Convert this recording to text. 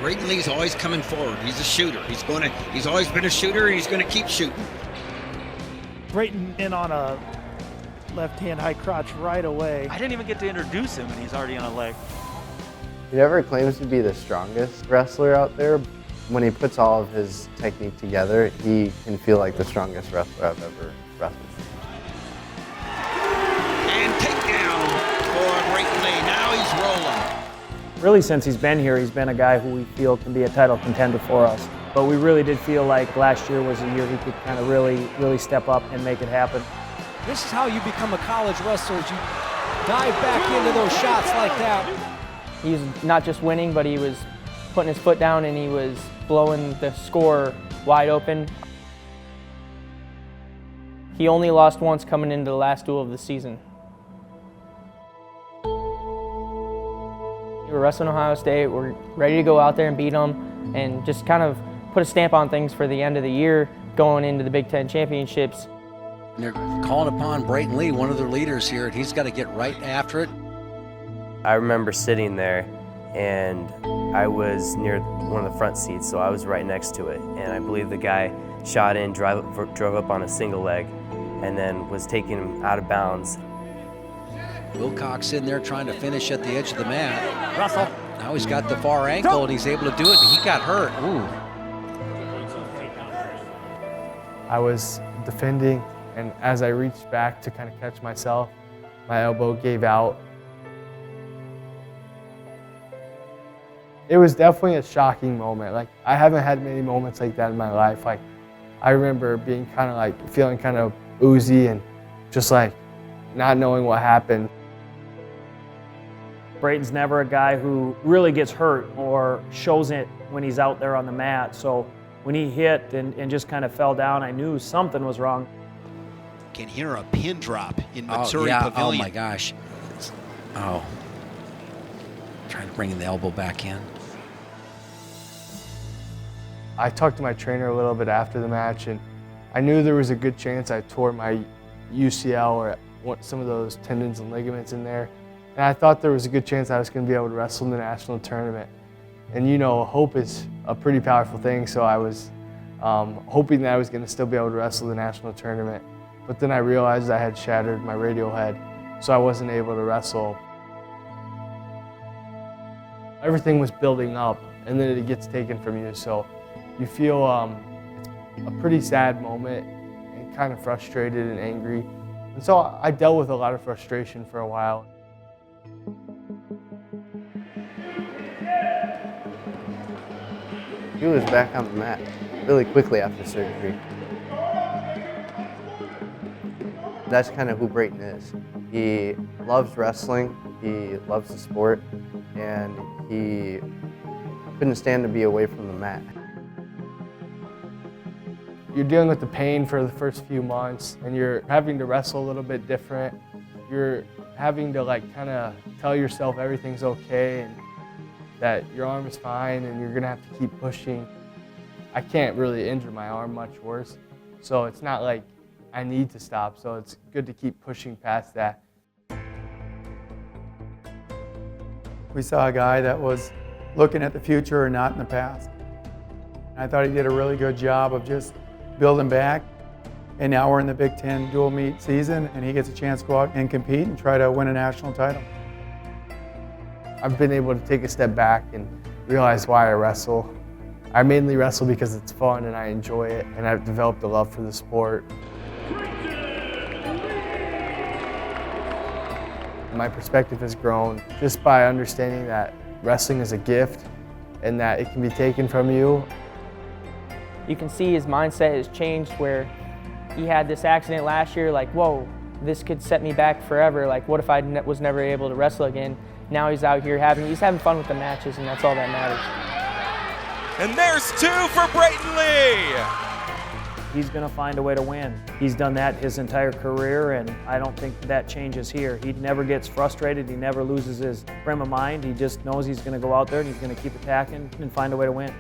Brayton Lee's always coming forward. He's a shooter. He's always been a shooter, and he's going to keep shooting. Brayton in on a left-hand high crotch right away. I didn't even get to introduce him, and he's already on a leg. He never claims to be the strongest wrestler out there. When he puts all of his technique together, he can feel like the strongest wrestler I've ever wrestled. And takedown for Brayton Lee. Now he's rolling. Really, since he's been here, he's been a guy who we feel can be a title contender for us. But we really did feel like last year was a year he could kind of really step up and make it happen. This is how you become a college wrestler. You dive back into those shots like that. He's not just winning, but he was putting his foot down and he was blowing the score wide open. He only lost once coming into the last duel of the season. We're wrestling Ohio State. We're ready to go out there and beat them and just kind of put a stamp on things for the end of the year going into the Big Ten championships. They're calling upon Brayton Lee, one of their leaders here, and he's got to get right after it. I remember sitting there, and I was near one of the front seats, so I was right next to it. And I believe the guy shot in, drove up on a single leg, and then was taking him out of bounds. Wilcox in there trying to finish at the edge of the mat. Russell. Now he's got the far ankle, and he's able to do it, but he got hurt. Ooh. I was defending, and as I reached back to kind of catch myself, my elbow gave out. It was definitely a shocking moment. Like, I haven't had many moments like that in my life. Like, I remember being kind of like, feeling kind of oozy and just like not knowing what happened. Brayton's never a guy who really gets hurt or shows it when he's out there on the mat. So when he hit and just kind of fell down, I knew something was wrong. Can hear a pin drop in Missouri yeah. Pavilion. Oh my gosh. Oh. Trying to bring the elbow back in. I talked to my trainer a little bit after the match, and I knew there was a good chance I tore my UCL or some of those tendons and ligaments in there. And I thought there was a good chance I was going to be able to wrestle in the national tournament. And you know, hope is a pretty powerful thing, so I was hoping that I was going to still be able to wrestle the national tournament. But then I realized I had shattered my radial head, so I wasn't able to wrestle. Everything was building up, and then it gets taken from you, so you feel it's a pretty sad moment and kind of frustrated and angry. And so I dealt with a lot of frustration for a while. He was back on the mat really quickly after surgery. That's kind of who Brayton is. He loves wrestling, he loves the sport, and he couldn't stand to be away from the mat. You're dealing with the pain for the first few months, and you're having to wrestle a little bit different. You're having to like kind of tell yourself everything's okay and that your arm is fine and you're gonna have to keep pushing. I can't really injure my arm much worse, so it's not like I need to stop, so it's good to keep pushing past that. We saw a guy that was looking at the future and not in the past. I thought he did a really good job of just building back, and now we're in the Big Ten dual meet season and he gets a chance to go out and compete and try to win a national title. I've been able to take a step back and realize why I wrestle. I mainly wrestle because it's fun and I enjoy it, and I've developed a love for the sport. My perspective has grown just by understanding that wrestling is a gift and that it can be taken from you. You can see his mindset has changed where he had this accident last year, like, whoa, this could set me back forever. Like, what if I was never able to wrestle again? Now he's out here he's having fun with the matches, and that's all that matters. And there's two for Brayton Lee. He's going to find a way to win. He's done that his entire career, and I don't think that changes here. He never gets frustrated. He never loses his frame of mind. He just knows he's going to go out there and he's going to keep attacking and find a way to win.